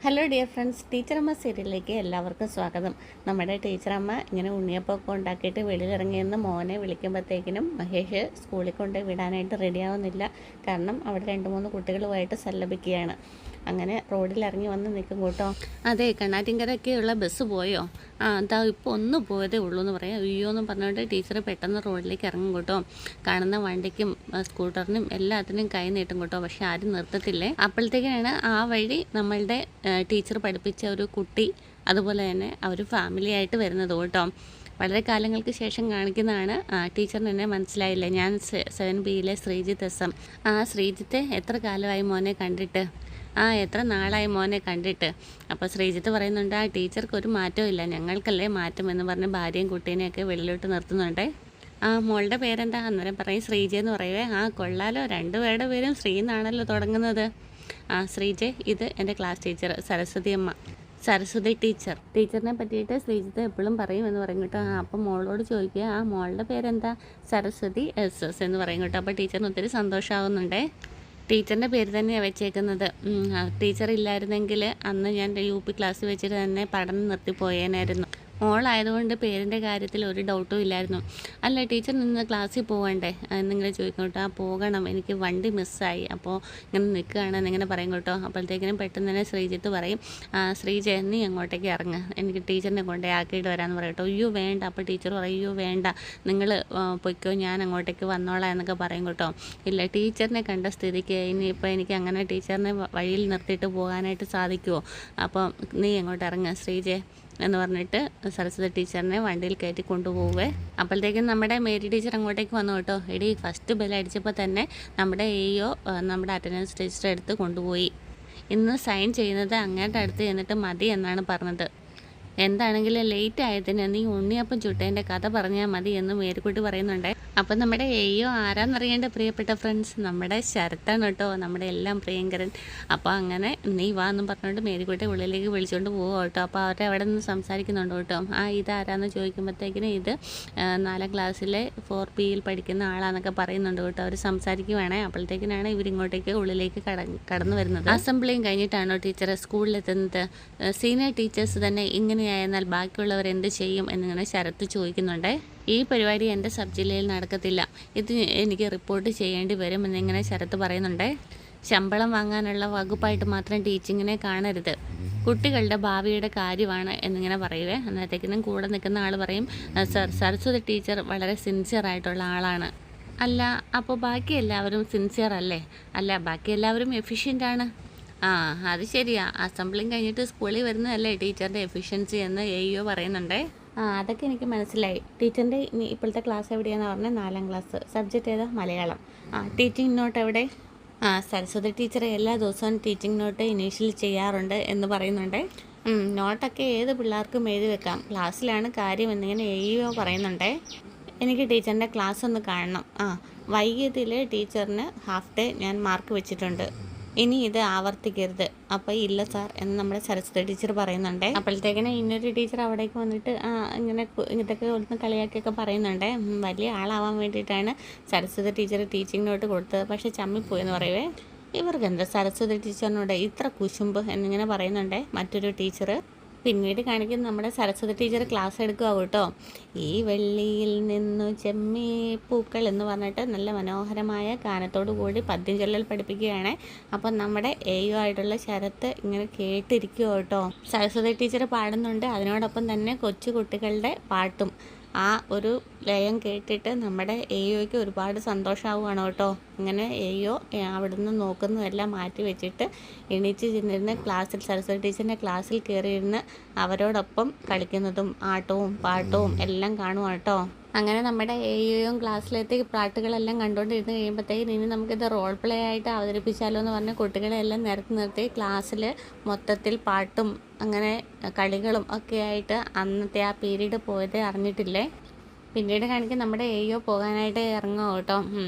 Hello dear friends, ടീച്ചറമ്മ സീരിയലിലേക്ക് എല്ലാവർക്കും സ്വാഗതം. നമ്മുടെ ടീച്ചറമ്മ ഇങ്ങനെ ഉണ്ണിയപ്പമൊക്കെ ഉണ്ടാക്കിയിട്ട് വെളിയിലിറങ്ങിയെന്ന് മോനെ വിളിക്കുമ്പോഴത്തേക്കിനും മഹേഷ് സ്കൂളിൽ കൊണ്ട് വിടാനായിട്ട് റെഡിയാവുന്നില്ല. കാരണം അവിടെ 2-3 കുട്ടികളുമായിട്ട് സല്ലപിക്കുകയാണ്. അങ്ങനെ റോഡിലിറങ്ങി വന്ന് നിൽക്കും കേട്ടോ. അതെ, കണ്ണാറ്റിങ്കരൊക്കെയുള്ള ബസ് പോയോ? അതാ ഇപ്പോൾ ഒന്ന് പോയതേ ഉള്ളൂ എന്ന് പറയാം. അയ്യോ എന്ന് പറഞ്ഞുകൊണ്ട് ടീച്ചർ പെട്ടെന്ന് റോഡിലേക്ക് ഇറങ്ങും കേട്ടോ. കാണുന്ന വണ്ടിക്കും സ്കൂട്ടറിനും എല്ലാത്തിനും കൈ നീട്ടും കേട്ടോ. പക്ഷെ ആരും നിർത്തത്തില്ലേ. അപ്പോഴത്തേക്കാണ് ആ വഴി നമ്മളുടെ ടീച്ചർ പഠിപ്പിച്ച ഒരു കുട്ടി, അതുപോലെ തന്നെ അവർ ഫാമിലി ആയിട്ട് വരുന്നത് കേട്ടോ. വളരെ കാലങ്ങൾക്ക് ശേഷം കാണിക്കുന്നതാണ്. ടീച്ചറിന് എന്നെ മനസ്സിലായില്ല. ഞാൻ 7Bയിലെ ശ്രീജിത്ത് SM. ശ്രീജിത്തെ എത്ര കാലമായി മോനെ കണ്ടിട്ട്? എത്ര നാളായി മോനെ കണ്ടിട്ട്? അപ്പോൾ ശ്രീജിത്ത് പറയുന്നുണ്ട്, ടീച്ചർക്ക് ഒരു മാറ്റവും ഇല്ല, ഞങ്ങൾക്കല്ലേ മാറ്റം എന്ന് പറഞ്ഞ് ഭാര്യയും കുട്ടീനെയൊക്കെ വെളിയിലോട്ട് നിർത്തുന്നുണ്ട്. മോളുടെ പേരെന്താ? അന്നേരം പറയും ശ്രീജ എന്ന് പറയുവേ. കൊള്ളാലോ, 2 പേരുടെ പേരും ശ്രീ എന്നാണല്ലോ തുടങ്ങുന്നത്. ശ്രീജെ, ഇത് എൻ്റെ ക്ലാസ് ടീച്ചർ സരസ്വതി അമ്മ, സരസ്വതി ടീച്ചറിനെ പറ്റിയിട്ട് ശ്രീജിത്ത് എപ്പോഴും പറയും എന്ന് പറയും കേട്ടോ. അപ്പം മോളോട് ചോദിക്കുക, മോളുടെ പേരെന്താ? സരസ്വതി SS എന്ന് പറയും കേട്ടോ. അപ്പോൾ ടീച്ചറിന് ഒത്തിരി സന്തോഷമാകുന്നുണ്ടേ. ടീച്ചറിൻ്റെ പേര് തന്നെയാണ് വെച്ചേക്കുന്നത്. ടീച്ചർ ഇല്ലായിരുന്നെങ്കിൽ അന്ന് ഞാൻ UP ക്ലാസ്സിൽ വെച്ചിട്ട് തന്നെ പഠനം നിർത്തിപ്പോയേനായിരുന്നു. മോളായതുകൊണ്ട് പേരിൻ്റെ കാര്യത്തിൽ ഒരു ഡൗട്ടും ഇല്ലായിരുന്നു. അല്ല, ടീച്ചർ നിന്ന് ക്ലാസ്സിൽ പോകണ്ടേ എന്നിങ്ങനെ ചോദിക്കും കേട്ടോ. പോകണം, എനിക്ക് വണ്ടി മിസ്സായി, അപ്പോൾ ഇങ്ങനെ നിൽക്കുകയാണ് എന്നിങ്ങനെ പറയും കേട്ടോ. അപ്പോഴത്തേക്കിനും പെട്ടെന്ന് തന്നെ ശ്രീജിത്ത് പറയും, ശ്രീജ നീ അങ്ങോട്ടേക്ക് ഇറങ്ങ്, എനിക്ക് ടീച്ചറിനെ കൊണ്ടേ ആക്കിയിട്ട് വരാമെന്ന് പറയും കേട്ടോ. അയ്യോ വേണ്ട. അപ്പോൾ ടീച്ചർ പറയും, അയ്യോ വേണ്ട, നിങ്ങൾ പൊയ്ക്കോ, ഞാൻ അങ്ങോട്ടേക്ക് വന്നോളാം എന്നൊക്കെ പറയും കേട്ടോ. ഇല്ല, ടീച്ചറിനെ കണ്ട സ്ഥിതിക്ക് ഇനിയിപ്പോൾ എനിക്ക് അങ്ങനെ ടീച്ചറിനെ വഴിയിൽ നിർത്തിയിട്ട് പോകാനായിട്ട് സാധിക്കുമോ? അപ്പോൾ നീ അങ്ങോട്ട് ഇറങ്ങ് ശ്രീജെ എന്ന് പറഞ്ഞിട്ട് സരസ്വതി ടീച്ചറിനെ വണ്ടിയിൽ കയറ്റി കൊണ്ടുപോവേ. അപ്പോഴത്തേക്കും നമ്മുടെ മേരി ടീച്ചർ അങ്ങോട്ടേക്ക് വന്നു കേട്ടോ. എടി, ഫസ്റ്റ് ബെൽ അടിച്ചപ്പോൾ തന്നെ നമ്മുടെ AO നമ്മുടെ അറ്റൻഡൻസ് ടീച്ചറെ അടുത്ത് കൊണ്ടുപോയി. ഇന്ന് സൈൻ ചെയ്യുന്നത് അങ്ങോട്ട് അടുത്ത് ചെന്നിട്ട് മതി എന്നാണ് പറഞ്ഞത്. എന്താണെങ്കിലും ലേറ്റ് ആയതിന് നീ ഉണ്ണിയപ്പം ചുട്ടതിൻ്റെ കഥ പറഞ്ഞാൽ മതി എന്ന് മേരിക്കുട്ടി പറയുന്നുണ്ട്. അപ്പം നമ്മുടെ AO ആരാന്നറിയേണ്ട പ്രിയപ്പെട്ട ഫ്രണ്ട്സ്, നമ്മുടെ ശരത്താണ് കേട്ടോ, നമ്മുടെ എല്ലാം പ്രിയങ്കരൻ. അപ്പോൾ അങ്ങനെ നീ വാ എന്നും പറഞ്ഞുകൊണ്ട് മേരിക്കുട്ടി ഉള്ളിലേക്ക് വിളിച്ചുകൊണ്ട് പോകും കേട്ടോ. അപ്പോൾ അവരെ അവിടെ നിന്ന് സംസാരിക്കുന്നുണ്ട് കേട്ടോ. ഇതാരാന്ന് ചോദിക്കുമ്പോഴത്തേക്കിനും ഇത് 4ാം ക്ലാസ്സിലെ 4Bയിൽ പഠിക്കുന്ന ആളാന്നൊക്കെ പറയുന്നുണ്ട് കേട്ടോ. അവർ സംസാരിക്കുവാണേ. അപ്പോഴത്തേക്കിനാണ് ഇവരിങ്ങോട്ടേക്ക് ഉള്ളിലേക്ക് കടന്നു വരുന്നത്. അസംബ്ലിയും കഴിഞ്ഞിട്ടാണോ ടീച്ചർ സ്കൂളിലെത്തുന്നത്? സീനിയർ ടീച്ചേഴ്സ് തന്നെ ഇങ്ങനെയായെന്നാൽ ബാക്കിയുള്ളവർ എന്ത് ചെയ്യും എന്നിങ്ങനെ ശരത്ത് ചോദിക്കുന്നുണ്ട്. ഈ പരിപാടി എൻ്റെ സബ് ജില്ലയിൽ നടക്കത്തില്ല, ഇത് എനിക്ക് റിപ്പോർട്ട് ചെയ്യേണ്ടി വരും എന്നിങ്ങനെ ശരത്ത് പറയുന്നുണ്ട്. ശമ്പളം വാങ്ങാനുള്ള വകുപ്പായിട്ട് മാത്രം ടീച്ചിങ്ങിനെ കാണരുത്, കുട്ടികളുടെ ഭാവിയുടെ കാര്യമാണ് എന്നിങ്ങനെ പറയുവേ. അന്നത്തേക്കിനും കൂടെ നിൽക്കുന്ന ആൾ പറയും, സരസ്വതി ടീച്ചർ വളരെ സിൻസിയർ ആയിട്ടുള്ള ആളാണ്. അല്ല, അപ്പോൾ ബാക്കി എല്ലാവരും സിൻസിയർ അല്ലേ? അല്ല, ബാക്കി എല്ലാവരും എഫിഷ്യൻ്റാണ്. അത് ശരിയാ, അസംബ്ലിങ് കഴിഞ്ഞിട്ട് സ്കൂളിൽ വരുന്നതല്ലേ ടീച്ചറിൻ്റെ എഫിഷ്യൻസി എന്ന് AO പറയുന്നുണ്ട്. അതൊക്കെ എനിക്ക് മനസ്സിലായി. ടീച്ചറിൻ്റെ ഇപ്പോഴത്തെ ക്ലാസ് എവിടെയാണെന്ന് പറഞ്ഞാൽ 4ാം ക്ലാസ്. സബ്ജക്റ്റ് ഏതാ? മലയാളം. ടീച്ചിങ് നോട്ട് എവിടെ? സരസ്വതി ടീച്ചർ എല്ലാ ദിവസവും ടീച്ചിങ് നോട്ട് ഇനീഷ്യൽ ചെയ്യാറുണ്ട് എന്ന് പറയുന്നുണ്ട്. നോട്ടൊക്കെ ഏത് പിള്ളേർക്കും എഴുതി വെക്കാം, ക്ലാസ്സിലാണ് കാര്യം എന്നിങ്ങനെ AO പറയുന്നുണ്ട്. എനിക്ക് ടീച്ചറിൻ്റെ ക്ലാസ് ഒന്ന് കാണണം. വൈകിയതിൽ ടീച്ചറിന് ഹാഫ് ഡേ ഞാൻ മാർക്ക് വെച്ചിട്ടുണ്ട്, ഇനി ഇത് ആവർത്തിക്കരുത്. അപ്പോൾ ഇല്ല സാർ എന്ന് നമ്മുടെ സരസ്വതി ടീച്ചർ പറയുന്നുണ്ട്. അപ്പോഴത്തേക്കിനെ ഇന്നൊരു ടീച്ചർ അവിടേക്ക് വന്നിട്ട് ഇതൊക്കെ ഒന്ന് കളിയാക്കിയൊക്കെ പറയുന്നുണ്ട്. വലിയ ആളാവാൻ വേണ്ടിയിട്ടാണ് സരസ്വതി ടീച്ചർ ടീച്ചിങ് നോട്ട് കൊടുത്തത്, പക്ഷേ ചമ്മിപ്പോയെന്ന് പറയുവേ. ഇവർക്ക് എന്താ സരസ്വതി ടീച്ചറിനോട് ഇത്ര കുശുമ്പ് എന്നിങ്ങനെ പറയുന്നുണ്ട് മറ്റൊരു ടീച്ചർ. പിന്നീട് കാണിക്കുന്ന നമ്മുടെ സരസ്വതി ടീച്ചർ ക്ലാസ് എടുക്കുക കേട്ടോ. ഈ വെള്ളിയിൽ നിന്നു ചെമ്മീ പൂക്കൾ എന്ന് പറഞ്ഞിട്ട് നല്ല മനോഹരമായ ഗാനത്തോടു കൂടി പദ്യം ചൊല്ലൽ പഠിപ്പിക്കുകയാണ്. അപ്പം നമ്മുടെ AO ആയിട്ടുള്ള ശരത്ത് ഇങ്ങനെ കേട്ടിരിക്കുക കേട്ടോ. സരസ്വതി ടീച്ചർ പാടുന്നുണ്ട്, അതിനോടൊപ്പം തന്നെ കൊച്ചു കുട്ടികളുടെ പാട്ടും. ഒരു ലയം കേട്ടിട്ട് നമ്മുടെ AOയ്ക്ക് ഒരുപാട് സന്തോഷമാവുകയാണ് കേട്ടോ. ഇങ്ങനെ AO അവിടുന്ന് നോക്കുന്നതെല്ലാം മാറ്റി വെച്ചിട്ട് എണീച്ച് ചെന്നിരുന്ന് ക്ലാസ്സിൽ സരസ്വതി ടീച്ചറിൻ്റെ ക്ലാസ്സിൽ കയറിയിരുന്ന് അവരോടൊപ്പം കളിക്കുന്നതും ആട്ടവും പാട്ടവും എല്ലാം കാണുവാണ് കേട്ടോ. അങ്ങനെ നമ്മുടെ AOയും ക്ലാസ്സിലെത്തി പാട്ടുകളെല്ലാം കണ്ടുകൊണ്ടിരുന്ന് കഴിയുമ്പോഴത്തേക്കും ഇനി നമുക്കിത് റോൾ പ്ലേ ആയിട്ട് അവതരിപ്പിച്ചാലോ എന്ന് പറഞ്ഞ് കുട്ടികളെല്ലാം നിർത്തി ക്ലാസ്സിൽ മൊത്തത്തിൽ പാട്ടും അങ്ങനെ കളികളും ഒക്കെ ആയിട്ട് അന്നത്തെ ആ പീരീഡ് പോയത് അറിഞ്ഞിട്ടില്ലേ. പിന്നീട് കാണിക്കും നമ്മുടെ AO പോകാനായിട്ട് ഇറങ്ങുമോ കേട്ടോ.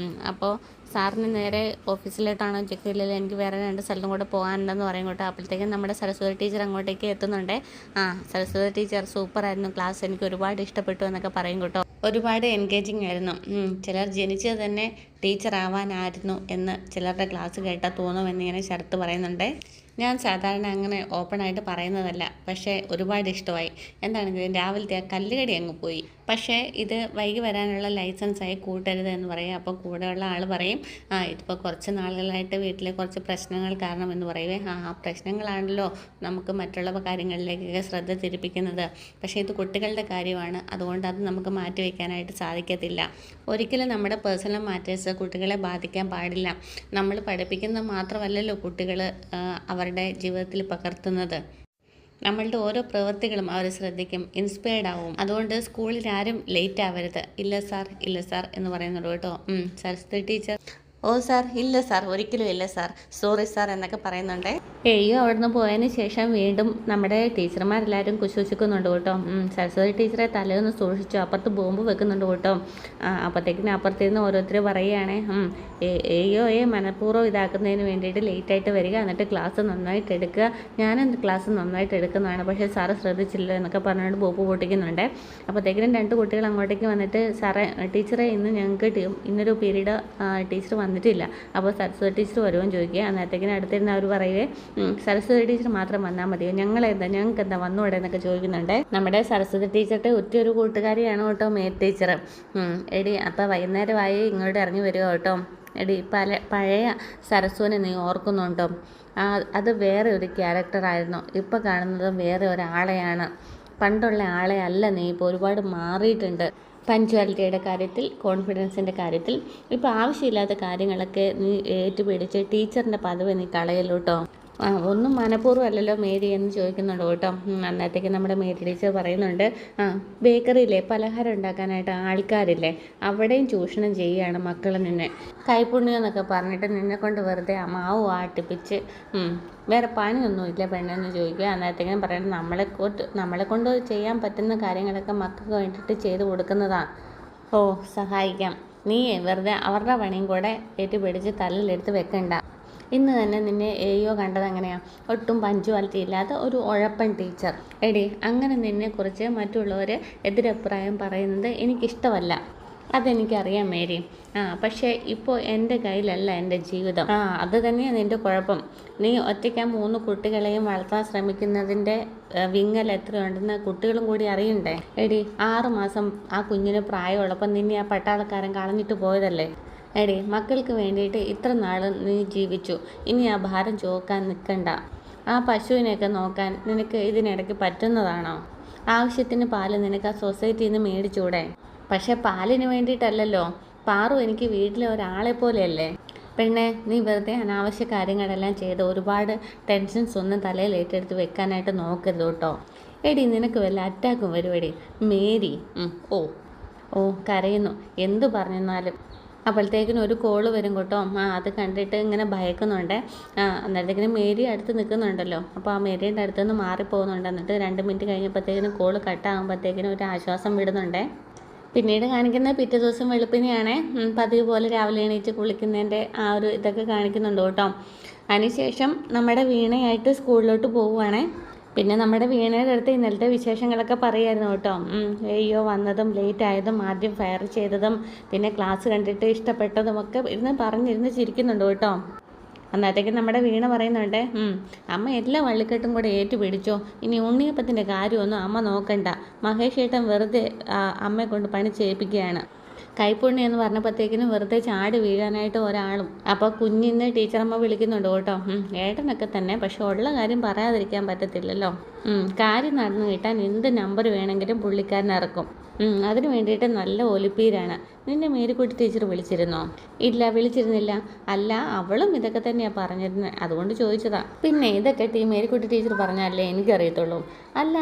അപ്പോൾ സാറിന് നേരെ ഓഫീസിലോട്ടാണോ ചെക്കില്ല, എനിക്ക് വേറെ 2 സ്ഥലത്തും കൂടെ പോകാനുണ്ടെന്ന് പറയും കേട്ടോ. അപ്പോഴത്തേക്കും നമ്മുടെ സരസ്വതി ടീച്ചർ അങ്ങോട്ടേക്ക് എത്തുന്നുണ്ട്. സരസ്വതി ടീച്ചർ സൂപ്പറായിരുന്നു, ക്ലാസ് എനിക്ക് ഒരുപാട് ഇഷ്ടപ്പെട്ടു എന്നൊക്കെ പറയും കേട്ടോ. ഒരുപാട് എൻഗേജിങ് ആയിരുന്നു. ചിലർ ജനിച്ചത് തന്നെ ടീച്ചർ ആവാനായിരുന്നു എന്ന് ചിലരുടെ ക്ലാസ് കേട്ടാൽ തോന്നുമെന്നിങ്ങനെ ശരത്ത് പറയുന്നുണ്ട്. ഞാൻ സാധാരണ അങ്ങനെ ഓപ്പണായിട്ട് പറയുന്നതല്ല, പക്ഷേ ഒരുപാട് ഇഷ്ടമായി. എന്താണെങ്കിലും രാവിലത്തെ ആ കല്ലുകടി അങ്ങ് പോയി. പക്ഷേ ഇത് വൈകി വരാനുള്ള ലൈസൻസായി കൂട്ടരുത് എന്ന് പറയും. അപ്പോൾ കൂടെയുള്ള ആൾ പറയും, ഇതിപ്പോൾ കുറച്ച് നാളുകളായിട്ട് വീട്ടിലെ കുറച്ച് പ്രശ്നങ്ങൾ കാരണം എന്ന് പറയുവേ. ആ പ്രശ്നങ്ങളാണല്ലോ നമുക്ക് മറ്റുള്ള കാര്യങ്ങളിലേക്കൊക്കെ ശ്രദ്ധ തിരിപ്പിക്കുന്നത്. പക്ഷേ ഇത് കുട്ടികളുടെ കാര്യമാണ്, അതുകൊണ്ട് അത് നമുക്ക് മാറ്റി വയ്ക്കാനായിട്ട് സാധിക്കത്തില്ല. ഒരിക്കലും നമ്മുടെ പേഴ്സണൽ മാറ്റേഴ്സ് കുട്ടികളെ ബാധിക്കാൻ പാടില്ല. നമ്മൾ പഠിപ്പിക്കുന്നത് മാത്രമല്ലല്ലോ കുട്ടികൾ അവരുടെ ജീവിതത്തിൽ പകർത്തുന്നത്. നമ്മളുടെ ഓരോ പ്രവൃത്തികളും അവർ ശ്രദ്ധിക്കും, ഇൻസ്പയർഡ് ആവും. അതുകൊണ്ട് സ്കൂളിൽ ആരും ലേറ്റ് ആവരുത്. ഇല്ല സാർ, ഇല്ല സാർ എന്ന് പറയുന്നുള്ളൂ കേട്ടോ. സരസ്വതി ടീച്ചർ, ഓ സാർ, ഇല്ല സാർ, ഒരിക്കലും ഇല്ല സാർ, സോറി സാർ എന്നൊക്കെ പറയുന്നുണ്ട്. അവിടുന്ന് പോയതിന് ശേഷം വീണ്ടും നമ്മുടെ ടീച്ചർമാരെല്ലാവരും കുശുശിക്കുന്നുണ്ട് കേട്ടോ. സരസ്വതി ടീച്ചറെ തലേന്ന് സൂക്ഷിച്ചു, അപ്പുറത്ത് ബോംബ് വെക്കുന്നുണ്ട് കേട്ടോ. അപ്പോഴത്തേക്കിനും അപ്പുറത്തുനിന്ന് ഓരോരുത്തർ പറയുകയാണേ, മനഃപൂർവ്വം ഇതാക്കുന്നതിന് വേണ്ടിയിട്ട് ലേറ്റായിട്ട് വരിക, എന്നിട്ട് ക്ലാസ് നന്നായിട്ട് എടുക്കുക. ഞാനും ക്ലാസ് നന്നായിട്ട് എടുക്കുന്നതാണ്, പക്ഷേ സാറ് ശ്രദ്ധിച്ചില്ല എന്നൊക്കെ പറഞ്ഞുകൊണ്ട് ബോംബ് പൊട്ടിക്കുന്നുണ്ട്. അപ്പോഴത്തേക്കിനും 2 കുട്ടികൾ അങ്ങോട്ടേക്ക് വന്നിട്ട്, സാറേ ടീച്ചറെ ഇന്ന് ഞങ്ങൾക്ക് ഇന്നൊരു പീരീഡ് ടീച്ചർ വന്നിട്ടില്ല, അപ്പോൾ സരസ്വതി ടീച്ചർ വരുമെന്ന് ചോദിക്കുക. അന്നേരത്തേക്കിനും അടുത്തിരുന്ന് അവർ പറയുവേ, സരസ്വതി ടീച്ചർ മാത്രം വന്നാൽ മതിയോ, ഞങ്ങൾക്ക് എന്താ വന്നൂടെ എന്നൊക്കെ ചോദിക്കുന്നുണ്ട്. നമ്മുടെ സരസ്വതി ടീച്ചറുടെ ഒറ്റയൊരു കൂട്ടുകാരിയാണ് കേട്ടോ മേരി ടീച്ചർ. എടി അപ്പോൾ വൈകുന്നേരമായി ഇങ്ങോട്ട് ഇറങ്ങി വരിക കേട്ടോ. എടി പഴയ സരസ്വനെ നീ ഓർക്കുന്നുണ്ടോ? അത് വേറെ ഒരു ക്യാരക്ടറായിരുന്നു, ഇപ്പോൾ കാണുന്നത് വേറെ ഒരാളെയാണ്. പണ്ടുള്ള ആളെ അല്ല നീ, ഇപ്പോൾ ഒരുപാട് മാറിയിട്ടുണ്ട്. പഞ്ച്വാലിറ്റിയുടെ കാര്യത്തിൽ, കോൺഫിഡൻസിൻ്റെ കാര്യത്തിൽ, ഇപ്പോൾ ആവശ്യമില്ലാത്ത കാര്യങ്ങളൊക്കെ നീ ഏറ്റുപിടിച്ച് ടീച്ചറിൻ്റെ പദവി നീ കളയല്ലോ കേട്ടോ. ഒന്നും മനഃപൂർവ്വം അല്ലല്ലോ മേരി എന്ന് ചോദിക്കുന്നുണ്ട് കേട്ടോ. അന്നേരത്തേക്ക് നമ്മുടെ മേരി ടീച്ചർ പറയുന്നുണ്ട്, ബേക്കറിയിലെ പലഹാരം ഉണ്ടാക്കാനായിട്ട് ആൾക്കാരില്ലേ, അവിടെയും ചൂഷണം ചെയ്യുകയാണ് മക്കൾ നിന്നെ. കൈപ്പുണ്യം എന്നൊക്കെ പറഞ്ഞിട്ട് നിന്നെ കൊണ്ട് വെറുതെ മാവ് ആട്ടിപ്പിച്ച് വേറെ പണിയൊന്നുമില്ല പെണ്ണെന്ന് ചോദിക്കുക. അന്നേരത്തേക്കും പറയുന്നത്, നമ്മളെ കൊണ്ട് ചെയ്യാൻ പറ്റുന്ന കാര്യങ്ങളൊക്കെ മക്കൾക്ക് വേണ്ടിയിട്ട് ചെയ്ത് കൊടുക്കുന്നതാണ്. ഓ സഹായിക്കാം, നീ വെറുതെ അവരുടെ പണിയും കൂടെ ഏറ്റുപിടിച്ച് തലയിലെടുത്ത് വെക്കണ്ട. ഇന്ന് തന്നെ നിന്നെ കണ്ടത് അങ്ങനെയാണ്, ഒട്ടും പഞ്ച്വാലിറ്റി ഇല്ലാത്ത ഒരു ഉഴപ്പൻ ടീച്ചർ. എടി, അങ്ങനെ നിന്നെക്കുറിച്ച് മറ്റുള്ളവർ എതിരഭിപ്രായം പറയുന്നത് എനിക്കിഷ്ടമല്ല, അതെനിക്കറിയാം മേരി. പക്ഷേ ഇപ്പോൾ എൻ്റെ കയ്യിലല്ല എൻ്റെ ജീവിതം. അത് തന്നെയാണ് നിൻ്റെ കുഴപ്പം. നീ ഒറ്റയ്ക്ക് 3 കുട്ടികളെയും വളർത്താൻ ശ്രമിക്കുന്നതിൻ്റെ വിങ്ങൽ എത്രയുണ്ടെന്ന് കുട്ടികളും കൂടി അറിയണ്ടേ. എടി, 6 മാസം ആ കുഞ്ഞിന് പ്രായമുള്ളപ്പോൾ നിന്നെ ആ പട്ടാളക്കാരൻ കളഞ്ഞിട്ട് പോയതല്ലേ. എടി, മക്കൾക്ക് വേണ്ടിയിട്ട് ഇത്ര നാൾ നീ ജീവിച്ചു, ഇനി ആ ഭാരം ചുമക്കാൻ നിൽക്കണ്ട. ആ പശുവിനെയൊക്കെ നോക്കാൻ നിനക്ക് ഇതിനിടയ്ക്ക് പറ്റുന്നതാണോ? ആവശ്യത്തിന് പാല് നിനക്ക് ആ സൊസൈറ്റിയിൽ നിന്ന് മേടിച്ചൂടെ? പക്ഷേ പാലിന് വേണ്ടിയിട്ടല്ലല്ലോ, പാറു എനിക്ക് വീട്ടിലെ ഒരാളെ പോലെയല്ലേ. പെണ്ണെ, നീ വെറുതെ അനാവശ്യ കാര്യങ്ങളെല്ലാം ചെയ്ത് ഒരുപാട് ടെൻഷൻസ് ഒന്നും തലയിൽ ഏറ്റെടുത്ത് വെക്കാനായിട്ട് നോക്കരുത് കേട്ടോ. എടി, നിനക്ക് വല്ല അറ്റാക്കും വരുമെടി. മേരി കരയുന്നു, എന്തു പറഞ്ഞെന്നാലും. അപ്പോഴത്തേക്കിനും ഒരു കോള് വരും കേട്ടോ. അത് കണ്ടിട്ട് ഇങ്ങനെ ഭയക്കുന്നുണ്ട്. അന്നേരത്തേക്കിനും മേരി അടുത്ത് നിൽക്കുന്നുണ്ടല്ലോ, അപ്പോൾ ആ മേരിയുടെ അടുത്ത് നിന്ന് മാറിപ്പോകുന്നുണ്ട്. എന്നിട്ട് 2 മിനിറ്റ് കഴിഞ്ഞപ്പോഴത്തേക്കിനും കോള് കട്ടാകുമ്പോഴത്തേക്കിനും ഒരു ആശ്വാസം വിടുന്നുണ്ട്. പിന്നീട് കാണിക്കുന്നത് പിറ്റേ ദിവസം വെളുപ്പിനെയാണ്. പതിവ് പോലെ രാവിലെ എണീറ്റ് കുളിക്കുന്നതിൻ്റെ ആ ഒരു ഇതൊക്കെ കാണിക്കുന്നുണ്ട് കേട്ടോ. അതിനുശേഷം നമ്മുടെ വീണയായിട്ട് സ്കൂളിലോട്ട് പോവുകയാണേ. പിന്നെ നമ്മുടെ വീണയുടെ അടുത്ത് ഇന്നലത്തെ വിശേഷങ്ങളൊക്കെ പറയായിരുന്നു കേട്ടോ. വന്നതും ലേറ്റ് ആയതും ആദ്യം ഫയർ ചെയ്തതും പിന്നെ ക്ലാസ് കണ്ടിട്ട് ഇഷ്ടപ്പെട്ടതും ഒക്കെ പറഞ്ഞിരുന്ന് ചിരിക്കുന്നുണ്ട് കേട്ടോ. അന്നത്തേക്ക് നമ്മുടെ വീണ പറയുന്നുണ്ട്, അമ്മ എല്ലാ വള്ളിക്കെട്ടും കൂടെ ഏറ്റുപിടിച്ചോ, ഇനി ഉണ്ണിയപ്പത്തിൻ്റെ കാര്യമൊന്നും അമ്മ നോക്കണ്ട. മഹേഷ് ഏട്ടൻ വെറുതെ അമ്മയെ കൊണ്ട് പണി ചെയ്യിപ്പിക്കുകയാണ്. കൈപ്പുണ്ണി എന്ന് പറഞ്ഞപ്പോഴത്തേക്കിനും വെറുതെ ചാടി വീഴാനായിട്ട് ഒരാളും. അപ്പോൾ കുഞ്ഞിന്ന് ടീച്ചറമ്മ വിളിക്കുന്നുണ്ട് കേട്ടോ. ഏട്ടനൊക്കെ തന്നെ, പക്ഷെ ഉള്ള കാര്യം പറയാതിരിക്കാൻ പറ്റത്തില്ലല്ലോ. കാര്യം നടന്നു കിട്ടാൻ എന്ത് നമ്പർ വേണമെങ്കിലും പുള്ളിക്കാരൻ ഇറക്കും. അതിന് വേണ്ടിയിട്ട് നല്ല ഒലിപ്പീരാണ്. നിന്നെ മേരിക്കുട്ടി ടീച്ചർ വിളിച്ചിരുന്നോ? ഇല്ല, വിളിച്ചിരുന്നില്ല. അല്ല, അവളും ഇതൊക്കെ തന്നെയാണ് പറഞ്ഞിരുന്നത്, അതുകൊണ്ട് ചോദിച്ചതാ. പിന്നെ ഇതൊക്കെ മേരിക്കുട്ടി ടീച്ചർ പറഞ്ഞാലേ എനിക്കറിയത്തുള്ളൂ. അല്ല,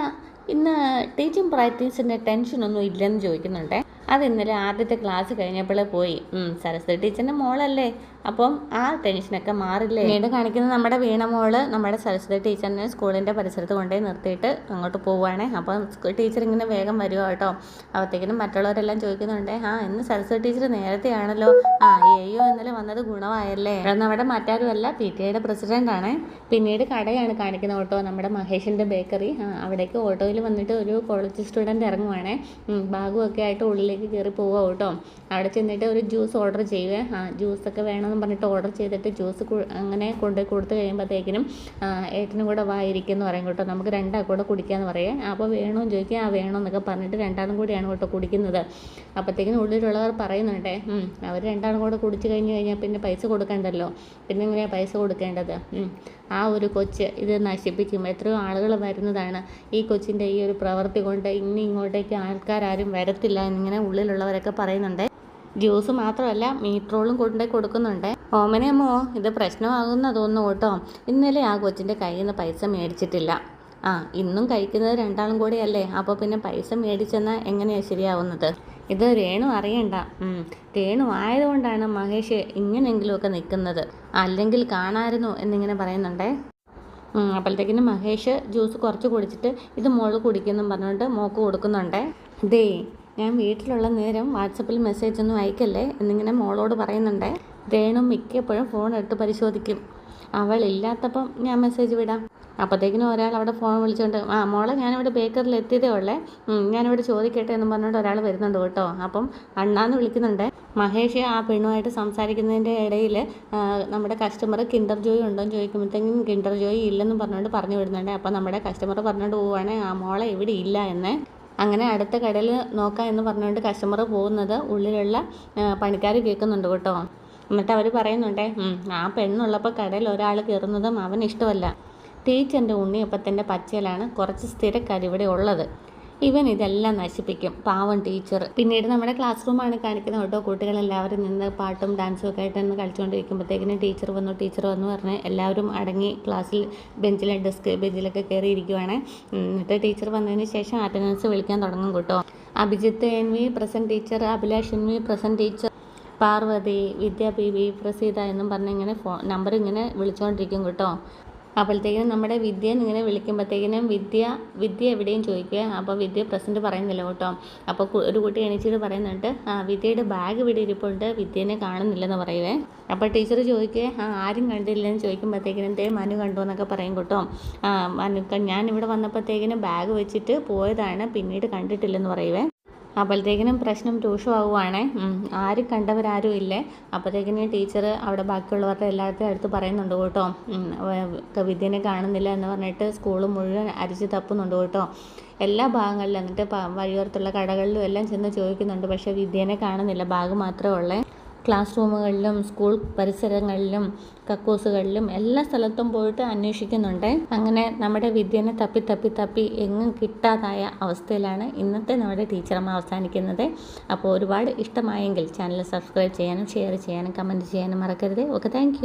ഇന്ന് ടീച്ചിങ് പ്രാക്ടീസിൻ്റെ ടെൻഷനൊന്നും ഇല്ലെന്ന് ചോദിക്കുന്നുണ്ട്. അത് ഇന്നലെ ആദ്യത്തെ ക്ലാസ് കഴിഞ്ഞപ്പോഴേ പോയി. സരസ്വതി ടീച്ചറിൻ്റെ മോളല്ലേ, അപ്പം ആ ടെൻഷനൊക്കെ മാറില്ലേ. പിന്നീട് കാണിക്കുന്നത് നമ്മുടെ വീണ മോള് നമ്മുടെ സരസ്വതി ടീച്ചറിനെ സ്കൂളിൻ്റെ പരിസരത്ത് കൊണ്ടുപോയി നിർത്തിയിട്ട് അങ്ങോട്ട് പോവുകയാണ്. അപ്പം ടീച്ചർ ഇങ്ങനെ വേഗം വരുക കേട്ടോ. അപ്പോഴത്തേക്കിനും മറ്റുള്ളവരെല്ലാം ചോദിക്കുന്നുണ്ട്, ഇന്ന് സരസ്വതി ടീച്ചർ നേരത്തെ ആണല്ലോ. ഇന്നലെ വന്നത് ഗുണമായല്ലേ. നമ്മുടെ മറ്റാരുമല്ല, PTA പ്രസിഡൻ്റാണ്. പിന്നീട് കടയാണ് കാണിക്കുന്നത് കേട്ടോ, നമ്മുടെ മഹേഷിൻ്റെ ബേക്കറി. അവിടേക്ക് ഓട്ടോയിൽ വന്നിട്ട് ഒരു കോളേജ് സ്റ്റുഡൻറ്റ് ഇറങ്ങുവാണ്. ബാഗുമൊക്കെ ആയിട്ട് ഉള്ളിലേക്ക് കയറി പോവുക കേട്ടോ. അവിടെ ചെന്നിട്ട് ഒരു ജ്യൂസ് ഓർഡർ ചെയ്യുക. ജ്യൂസൊക്കെ വേണം വേണമെന്ന് പറഞ്ഞിട്ട് ഓർഡർ ചെയ്തിട്ട് ജ്യൂസ് അങ്ങനെ കൊണ്ടുപോയി കൊടുത്തു കഴിയുമ്പോഴത്തേക്കിനും ഏട്ടനും കൂടെ വായിരിക്കുമെന്ന് പറയും കേട്ടോ. നമുക്ക് രണ്ടാൾക്കും കൂടെ കുടിക്കാമെന്ന് പറയേ. അപ്പോൾ വേണമെന്ന് ചോദിക്കുക, വേണമെന്നൊക്കെ പറഞ്ഞിട്ട് രണ്ടാളും കൂടിയാണ് കേട്ടോ കുടിക്കുന്നത്. അപ്പോഴത്തേക്കിനും ഉള്ളിലുള്ളവർ പറയുന്നുണ്ടേ, അവർ രണ്ടാളും കൂടെ കുടിച്ച് കഴിഞ്ഞാൽ പിന്നെ പൈസ കൊടുക്കണ്ടല്ലോ, പിന്നെ എങ്ങനെയാണ് പൈസ കൊടുക്കേണ്ടത്? ആ ഒരു കൊച്ച് ഇത് നശിപ്പിക്കും. എത്രയോ ആളുകൾ വരുന്നതാണ് ഈ കൊച്ചിൻ്റെ ഈ ഒരു പ്രവൃത്തി കൊണ്ട്. ഇനി ഇങ്ങോട്ടേക്ക് ആൾക്കാരും വരത്തില്ല എന്നിങ്ങനെ ഉള്ളിലുള്ളവരൊക്കെ പറയുന്നുണ്ട്. ജ്യൂസ് മാത്രമല്ല മീറ്റ് കൊണ്ടുപോയി കൊടുക്കുന്നുണ്ട്. ഓമനയമ്മോ, ഇത് പ്രശ്നമാകുന്ന തോന്നുന്നു കേട്ടോ. ഇന്നലെ ആ കൊച്ചിൻ്റെ കയ്യിൽ നിന്ന് പൈസ മേടിച്ചിട്ടില്ല. ഇന്നും കഴിക്കുന്നത് രണ്ടാളും കൂടെയല്ലേ, അപ്പോൾ പിന്നെ പൈസ മേടിച്ചെന്നാൽ എങ്ങനെയാണ് ശരിയാവുന്നത്? ഇത് രേണു അറിയണ്ട. രേണു ആയതുകൊണ്ടാണ് മഹേഷ് ഇങ്ങനെയെങ്കിലുമൊക്കെ നിൽക്കുന്നത്, അല്ലെങ്കിൽ കാണാമായിരുന്നു എന്നിങ്ങനെ പറയുന്നുണ്ടേ. അപ്പോഴത്തേക്കിനും മഹേഷ് ജ്യൂസ് കുറച്ച് കുടിച്ചിട്ട് ഇത് മോള് കുടിക്കുമെന്നും പറഞ്ഞുകൊണ്ട് മോക്ക് കൊടുക്കുന്നുണ്ടേ. ഞാൻ വീട്ടിലുള്ള നേരം വാട്സപ്പിൽ മെസ്സേജ് ഒന്നും അയക്കല്ലേ എന്നിങ്ങനെ മോളോട് പറയുന്നുണ്ടേ. രേണു മിക്കപ്പോഴും ഫോൺ എടുത്ത് പരിശോധിക്കും. അവളില്ലാത്തപ്പം ഞാൻ മെസ്സേജ് വിടാം. അപ്പോഴത്തേക്കിനും ഒരാൾ അവിടെ ഫോൺ വിളിച്ചുകൊണ്ട്, മോളെ ഞാനിവിടെ ബേക്കറിൽ എത്തിയതേ ഉള്ളേ, ഞാനിവിടെ ചോദിക്കട്ടെ എന്ന് പറഞ്ഞുകൊണ്ട് ഒരാൾ വരുന്നുണ്ട് കേട്ടോ. അപ്പം അണ്ണാന്ന് വിളിക്കുന്നുണ്ട്. മഹേഷ് ആ പെണ്ണുമായിട്ട് സംസാരിക്കുന്നതിൻ്റെ ഇടയിൽ നമ്മുടെ കസ്റ്റമർ കിൻഡർ ജോയ് ഉണ്ടോ എന്ന് ചോദിക്കുമ്പോഴത്തേക്കും കിൻഡർ ജോയ് ഇല്ലെന്ന് പറഞ്ഞുകൊണ്ട് പറഞ്ഞു വിടുന്നുണ്ട്. അപ്പം നമ്മുടെ കസ്റ്റമർ പറഞ്ഞുകൊണ്ട് പോവുകയാണ്, മോളെ ഇവിടെ ഇല്ല എന്ന്. അങ്ങനെ അടുത്ത കടയിൽ നോക്കാം എന്ന് പറഞ്ഞുകൊണ്ട് കസ്റ്റമർ പോകുന്നത് ഉള്ളിലുള്ള പണിക്കാർ കേൾക്കുന്നുണ്ട് കേട്ടോ. എന്നിട്ട് അവർ പറയുന്നുണ്ടേ, ആ പെണ്ണുള്ളപ്പോൾ കടയിൽ ഒരാൾ കയറുന്നതും അവന് ഇഷ്ടമല്ല. ടീച്ചറിൻ്റെ ഉണ്ണിയപ്പത്തിൻ്റെ പച്ചയിലാണ് കുറച്ച് സ്ഥിരക്കാർ ഇവിടെ ഉള്ളത്. ഇവൻ ഇതെല്ലാം നശിപ്പിക്കും, പാവം ടീച്ചർ. പിന്നീട് നമ്മുടെ ക്ലാസ് റൂമാണ് കാണിക്കുന്നത് കേട്ടോ. കുട്ടികളെല്ലാവരും നിന്ന് പാട്ടും ഡാൻസും ഒക്കെ ആയിട്ട് നിന്ന് കളിച്ചുകൊണ്ടിരിക്കുമ്പോഴത്തേക്കിനും ടീച്ചർ വന്നു പറഞ്ഞ് എല്ലാവരും അടങ്ങി ക്ലാസ്സിൽ ബെഞ്ചിലൊക്കെ കയറിയിരിക്കുവാണ്. എന്നിട്ട് ടീച്ചർ വന്നതിന് ശേഷം അറ്റൻഡൻസ് വിളിക്കാൻ തുടങ്ങും കേട്ടോ. Abhijith NV present teacher, Abhilash NV present teacher, Parvathy, Vidya PV, Praseetha എന്നും പറഞ്ഞ് ഇങ്ങനെ നമ്പർ ഇങ്ങനെ വിളിച്ചുകൊണ്ടിരിക്കും കേട്ടോ. അപ്പോഴത്തേക്കിനും നമ്മുടെ വിദ്യ ഇങ്ങനെ വിളിക്കുമ്പോഴത്തേക്കിനും വിദ്യ എവിടെയും ചോദിക്കുക. അപ്പോൾ വിദ്യ പ്രസൻറ്റ് പറയുന്നില്ല കേട്ടോ. അപ്പോൾ ഒരു കുട്ടി എണീച്ചിട്ട് പറയുന്നുണ്ട്, വിദ്യയുടെ ബാഗ് ഇവിടെ ഇരിപ്പുണ്ട്, വിദ്യേനെ കാണുന്നില്ലെന്ന് പറയുവേ. അപ്പോൾ ടീച്ചർ ചോദിക്കുക, ആരും കണ്ടില്ലെന്ന് ചോദിക്കുമ്പോഴത്തേക്കിനും മനു കണ്ടു എന്നൊക്കെ പറയും കേട്ടോ. ഞാനിവിടെ വന്നപ്പോഴത്തേക്കിനും ബാഗ് വെച്ചിട്ട് പോയതാണ്, പിന്നീട് കണ്ടിട്ടില്ലെന്ന് പറയുവേ. അപ്പോഴത്തേക്കിനും പ്രശ്നം രൂക്ഷമാവുകയാണേ. ആരും കണ്ടവരാരും ഇല്ലേ. അപ്പോഴത്തേക്കിനും ടീച്ചർ അവിടെ ബാക്കിയുള്ളവരുടെ എല്ലാവരുടെയും അടുത്ത് പറയുന്നുണ്ട് കേട്ടോ, വിദ്യനെ കാണുന്നില്ല എന്ന് പറഞ്ഞിട്ട് സ്കൂൾ മുഴുവൻ അരിച്ച് തപ്പുന്നുണ്ട് കേട്ടോ. എല്ലാ ഭാഗങ്ങളിലും. എന്നിട്ട് വഴിയോരത്തുള്ള കടകളിലും എല്ലാം ചെന്ന് ചോദിക്കുന്നുണ്ട്. പക്ഷേ വിദ്യനെ കാണുന്നില്ല, ബാഗ് മാത്രമേ ഉള്ളേ. ക്ലാസ് റൂമുകളിലും സ്കൂൾ പരിസരങ്ങളിലും കക്കൂസുകളിലും എല്ലാ സ്ഥലത്തും പോയിട്ട് അന്വേഷിക്കുന്നുണ്ട്. അങ്ങനെ നമ്മുടെ വിദ്യനെ തപ്പി എങ്ങും കിട്ടാതായ അവസ്ഥയിലാണ് ഇന്നത്തെ നമ്മുടെ ടീച്ചറമ്മ അവസാനിക്കുന്നത്. അപ്പോൾ ഒരുപാട് ഇഷ്ടമായെങ്കിൽ ചാനൽ സബ്സ്ക്രൈബ് ചെയ്യാനും ഷെയർ ചെയ്യാനും കമൻറ്റ് ചെയ്യാനും മറക്കരുത്. Okay, thank